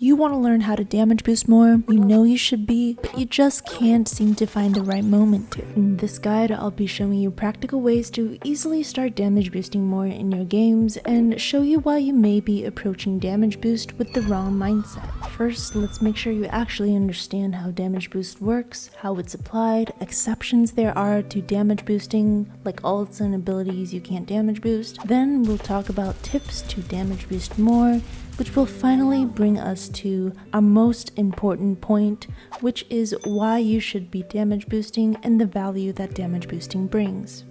You want to learn how to damage boost more, you know you should be, but you just can't seem to find the right moment to. In this guide, I'll be showing you practical ways to easily start damage boosting more in your games and show you why you may be approaching damage boost with the wrong mindset. First, let's make sure you actually understand how damage boost works, how it's applied, exceptions there are to damage boosting, like ults and abilities you can't damage boost. Then we'll talk about tips to damage boost more, which will finally bring us to our most important point, which is why you should be damage boosting and the value that damage boosting brings.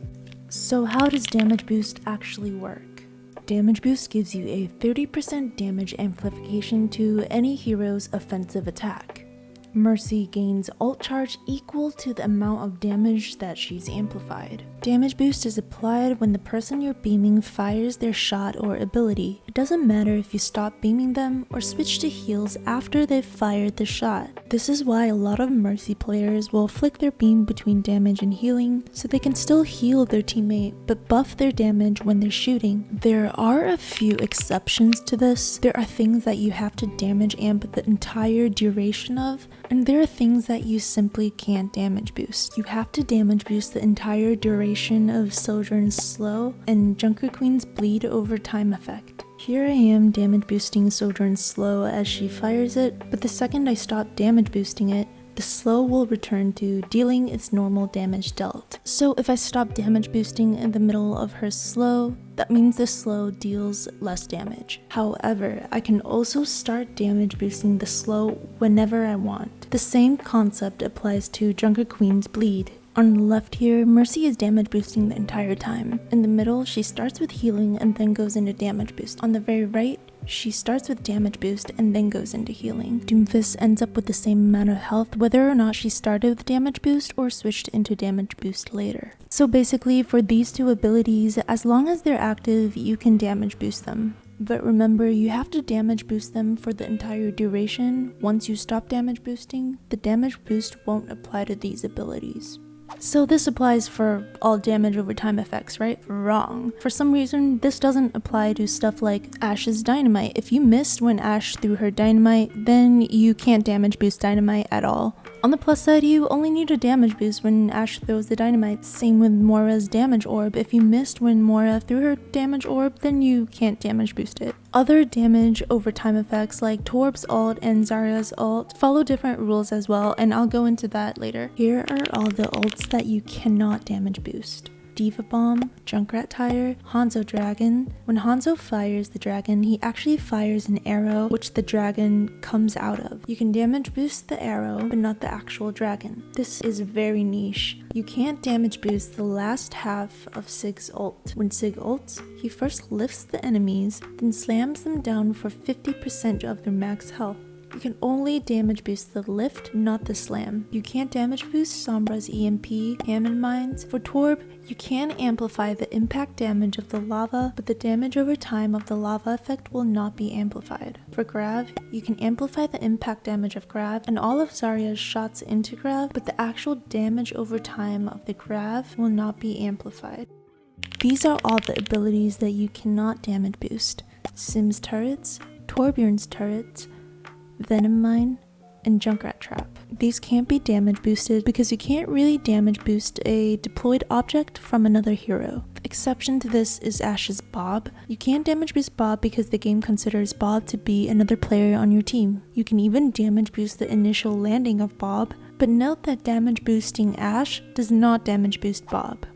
So how does damage boost actually work? Damage boost gives you a 30% damage amplification to any hero's offensive attack. Mercy gains ult charge equal to the amount of damage that she's amplified. Damage boost is applied when the person you're beaming fires their shot or ability. It doesn't matter if you stop beaming them or switch to heals after they've fired the shot. This is why a lot of Mercy players will flick their beam between damage and healing so they can still heal their teammate but buff their damage when they're shooting. There are a few exceptions to this. There are things that you have to damage amp the entire duration of, and there are things that you simply can't damage boost. You have to damage boost the entire duration of Sojourn's slow and Junkerqueen's bleed over time effect. Here I am damage boosting Sojourn's slow as she fires it, but the second I stop damage boosting it, the slow will return to dealing its normal damage dealt. So if I stop damage boosting in the middle of her slow, that means the slow deals less damage. However, I can also start damage boosting the slow whenever I want. The same concept applies to Junkerqueen's bleed. On the left here, Mercy is damage boosting the entire time. In the middle, she starts with healing and then goes into damage boost. On the very right, she starts with damage boost and then goes into healing. Doomfist ends up with the same amount of health whether or not she started with damage boost or switched into damage boost later. So basically, for these two abilities, as long as they're active, you can damage boost them. But remember, you have to damage boost them for the entire duration. Once you stop damage boosting, the damage boost won't apply to these abilities. So this applies for all damage over time effects, right? Wrong. For some reason, this doesn't apply to stuff like Ashe's dynamite. If you missed when Ashe threw her dynamite, then you can't damage boost dynamite at all. On the plus side, you only need a damage boost when Ashe throws the dynamite. Same with Moira's damage orb. If you missed when Moira threw her damage orb, then you can't damage boost it. Other damage over time effects like Torb's ult and Zarya's ult follow different rules as well, and I'll go into that later. Here are all the ults that you cannot damage boost. Diva Bomb, Junkrat Tire, Hanzo Dragon. When Hanzo fires the dragon, he actually fires an arrow which the dragon comes out of. You can damage boost the arrow, but not the actual dragon. This is very niche. You can't damage boost the last half of Sig's ult. When Sig ults, he first lifts the enemies, then slams them down for 50% of their max health. You can only damage boost the lift, not the slam. You can't damage boost Sombra's EMP, Hammond Mines. For Torb, you can amplify the impact damage of the lava, but the damage over time of the lava effect will not be amplified. For Grav, you can amplify the impact damage of Grav and all of Zarya's shots into Grav, but the actual damage over time of the Grav will not be amplified. These are all the abilities that you cannot damage boost. Sim's turrets, Torbjorn's turrets, Venom Mine, and Junkrat Trap. These can't be damage boosted because you can't really damage boost a deployed object from another hero. The exception to this is Ashe's Bob. You can't damage boost Bob because the game considers Bob to be another player on your team. You can even damage boost the initial landing of Bob, but note that damage boosting Ashe does not damage boost Bob.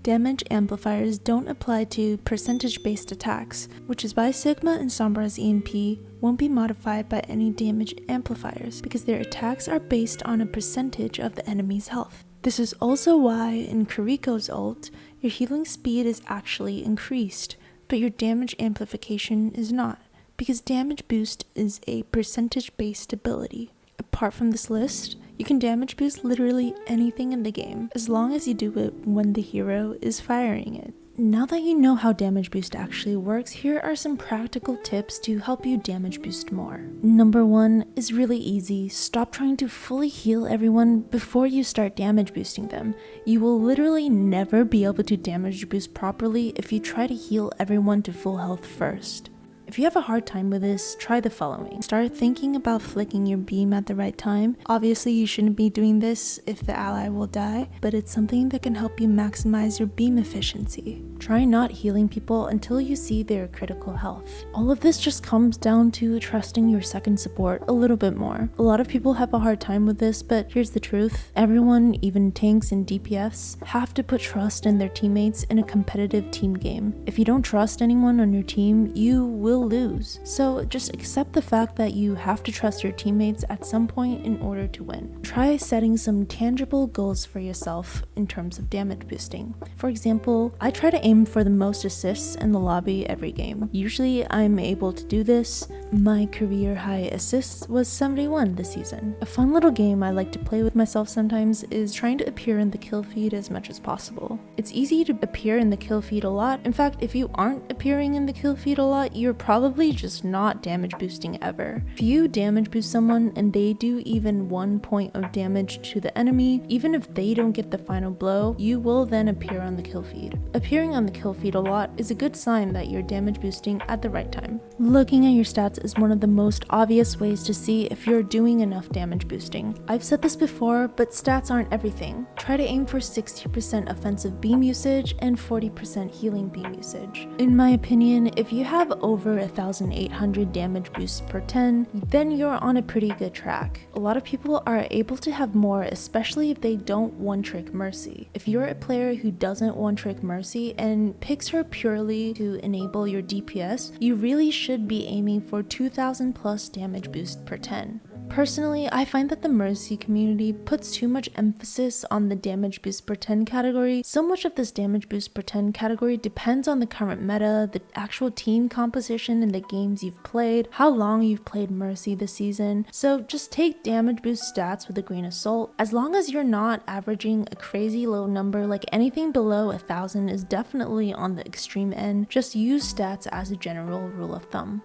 Damage amplifiers don't apply to percentage-based attacks, which is why Sigma and Sombra's EMP won't be modified by any damage amplifiers, because their attacks are based on a percentage of the enemy's health. This is also why in Kiriko's ult, your healing speed is actually increased, but your damage amplification is not, because damage boost is a percentage-based ability. Apart from this list, you can damage boost literally anything in the game, as long as you do it when the hero is firing it. Now that you know how damage boost actually works, here are some practical tips to help you damage boost more. Number 1 is really easy. Stop trying to fully heal everyone before you start damage boosting them. You will literally never be able to damage boost properly if you try to heal everyone to full health first. If you have a hard time with this, try the following. Start thinking about flicking your beam at the right time. Obviously, you shouldn't be doing this if the ally will die, but it's something that can help you maximize your beam efficiency. Try not healing people until you see their critical health. All of this just comes down to trusting your second support a little bit more. A lot of people have a hard time with this, but here's the truth. Everyone, even tanks and DPS, have to put trust in their teammates in a competitive team game. If you don't trust anyone on your team, you will lose. So just accept the fact that you have to trust your teammates at some point in order to win. Try setting some tangible goals for yourself in terms of damage boosting. For example, I try to aim for the most assists in the lobby every game. Usually I'm able to do this. My career high assists was 71 this season. A fun little game I like to play with myself sometimes is trying to appear in the kill feed as much as possible. It's easy to appear in the kill feed a lot. In fact, if you aren't appearing in the kill feed a lot, you're probably just not damage boosting ever. If you damage boost someone and they do even 1 point of damage to the enemy, even if they don't get the final blow, you will then appear on the kill feed. Appearing on the kill feed a lot is a good sign that you're damage boosting at the right time. Looking at your stats is one of the most obvious ways to see if you're doing enough damage boosting. I've said this before, but stats aren't everything. Try to aim for 60% offensive beam usage and 40% healing beam usage. In my opinion, if you have over 1,800 damage boosts per 10, then you're on a pretty good track. A lot of people are able to have more, especially if they don't one-trick Mercy. If you're a player who doesn't one-trick Mercy and picks her purely to enable your DPS, you really should be aiming for 2,000 plus damage boost per 10. Personally, I find that the Mercy community puts too much emphasis on the damage boost per 10 category. So much of this damage boost per 10 category depends on the current meta, the actual team composition in the games you've played, how long you've played Mercy this season. So just take damage boost stats with a grain of salt. As long as you're not averaging a crazy low number, like anything below 1,000 is definitely on the extreme end. Just use stats as a general rule of thumb.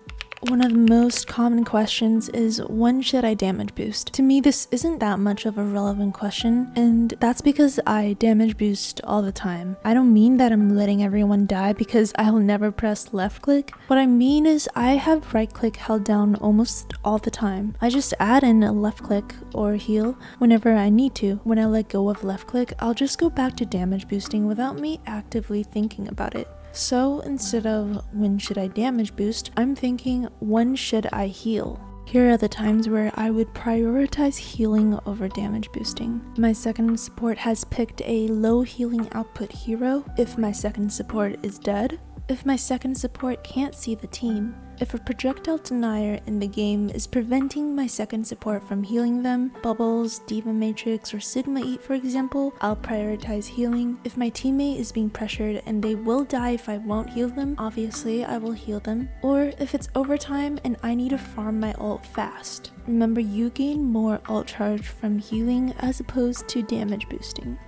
One of the most common questions is, when should I damage boost? To me, this isn't that much of a relevant question, and that's because I damage boost all the time. I don't mean that I'm letting everyone die because I'll never press left click. What I mean is I have right click held down almost all the time. I just add in a left click or heal whenever I need to. When I let go of left click, I'll just go back to damage boosting without me actively thinking about it. So instead of when should I damage boost, I'm thinking when should I heal? Here are the times where I would prioritize healing over damage boosting. My second support has picked a low healing output hero if my second support is dead, if my second support can't see the team, if a projectile denier in the game is preventing my second support from healing them, Bubbles, Diva Matrix, or Sigma Eat for example, I'll prioritize healing. If my teammate is being pressured and they will die if I won't heal them, obviously I will heal them. Or if it's overtime and I need to farm my ult fast. Remember, you gain more ult charge from healing as opposed to damage boosting.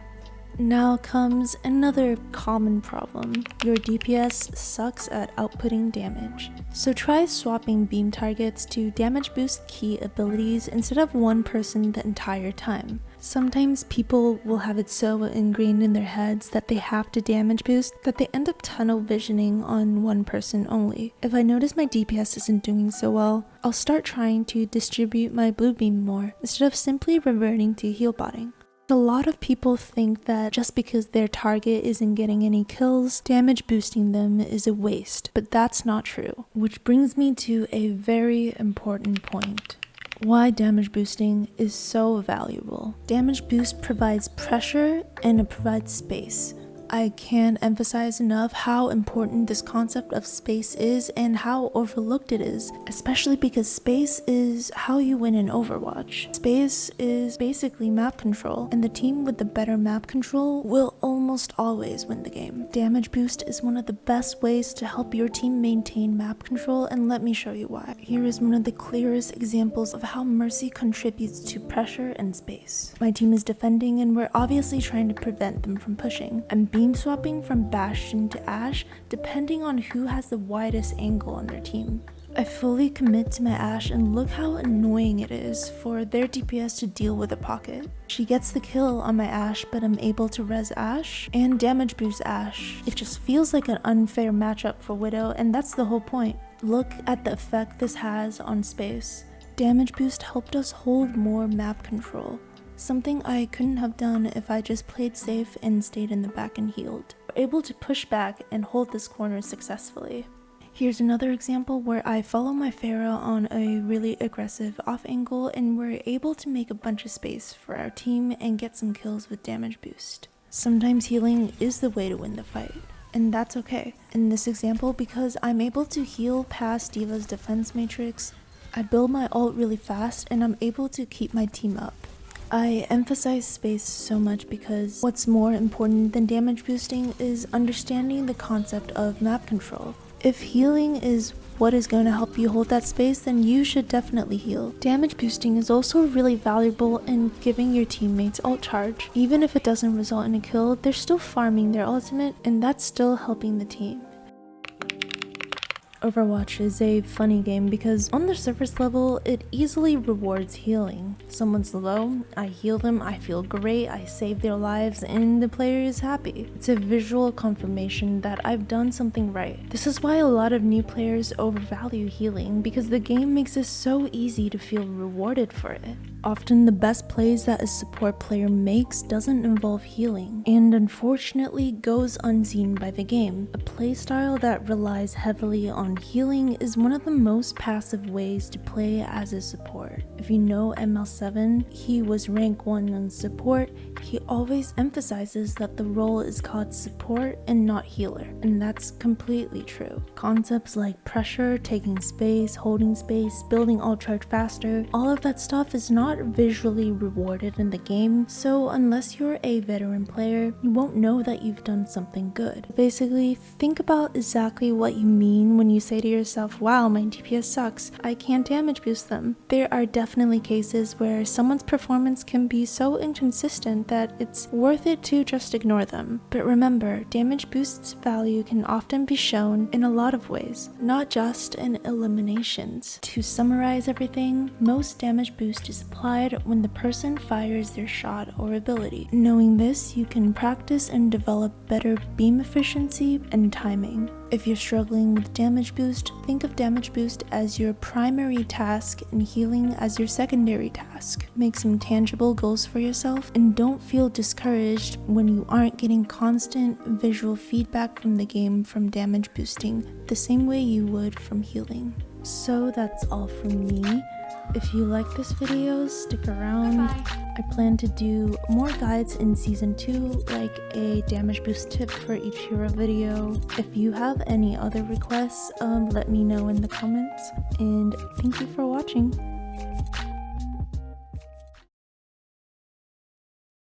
Now comes another common problem. Your DPS sucks at outputting damage. So try swapping beam targets to damage boost key abilities instead of one person the entire time. Sometimes people will have it so ingrained in their heads that they have to damage boost that they end up tunnel visioning on one person only. If I notice my DPS isn't doing so well, I'll start trying to distribute my blue beam more instead of simply reverting to heal botting. A lot of people think that just because their target isn't getting any kills, damage boosting them is a waste, but that's not true. Which brings me to a very important point. Why damage boosting is so valuable. Damage boost provides pressure and it provides space. I can't emphasize enough how important this concept of space is and how overlooked it is, especially because space is how you win in Overwatch. Space is basically map control, and the team with the better map control will almost always win the game. Damage boost is one of the best ways to help your team maintain map control, and let me show you why. Here is one of the clearest examples of how Mercy contributes to pressure and space. My team is defending and we're obviously trying to prevent them from pushing. I'm beam swapping from Bastion to Ashe depending on who has the widest angle on their team. I fully commit to my Ashe and look how annoying it is for their DPS to deal with a pocket. She gets the kill on my Ashe, but I'm able to res Ashe and damage boost Ashe. It just feels like an unfair matchup for Widow, and that's the whole point. Look at the effect this has on space. Damage boost helped us hold more map control, something I couldn't have done if I just played safe and stayed in the back and healed. We're able to push back and hold this corner successfully. Here's another example where I follow my Pharah on a really aggressive off angle and we're able to make a bunch of space for our team and get some kills with damage boost. Sometimes healing is the way to win the fight, and that's okay. In this example, because I'm able to heal past D.Va's defense matrix, I build my ult really fast and I'm able to keep my team up. I emphasize space so much because what's more important than damage boosting is understanding the concept of map control. If healing is what is going to help you hold that space, then you should definitely heal. Damage boosting is also really valuable in giving your teammates ult charge. Even if it doesn't result in a kill, they're still farming their ultimate and that's still helping the team. Overwatch is a funny game because on the surface level, it easily rewards healing. Someone's low, I heal them, I feel great, I save their lives, and the player is happy. It's a visual confirmation that I've done something right. This is why a lot of new players overvalue healing, because the game makes it so easy to feel rewarded for it. Often the best plays that a support player makes doesn't involve healing, and unfortunately goes unseen by the game. A playstyle that relies heavily on healing is one of the most passive ways to play as a support. If you know ML7, he was rank 1 on support. He always emphasizes that the role is called support and not healer, and that's completely true. Concepts like pressure, taking space, holding space, building ult charge faster, all of that stuff is not visually rewarded in the game, so unless you're a veteran player, you won't know that you've done something good. Basically, think about exactly what you mean when you say to yourself, wow, my DPS sucks, I can't damage boost them. There are definitely cases where someone's performance can be so inconsistent that it's worth it to just ignore them. But remember, damage boost's value can often be shown in a lot of ways, not just in eliminations. To summarize everything, most damage boost is applied when the person fires their shot or ability. Knowing this, you can practice and develop better beam efficiency and timing. If you're struggling with damage boost, think of damage boost as your primary task and healing as your secondary task. Make some tangible goals for yourself and don't feel discouraged when you aren't getting constant visual feedback from the game from damage boosting the same way you would from healing. So that's all from me. If you like this video, stick around. I plan to do more guides in season 2, like a damage boost tip for each hero video. If you have any other requests, let me know in the comments, and thank you for watching.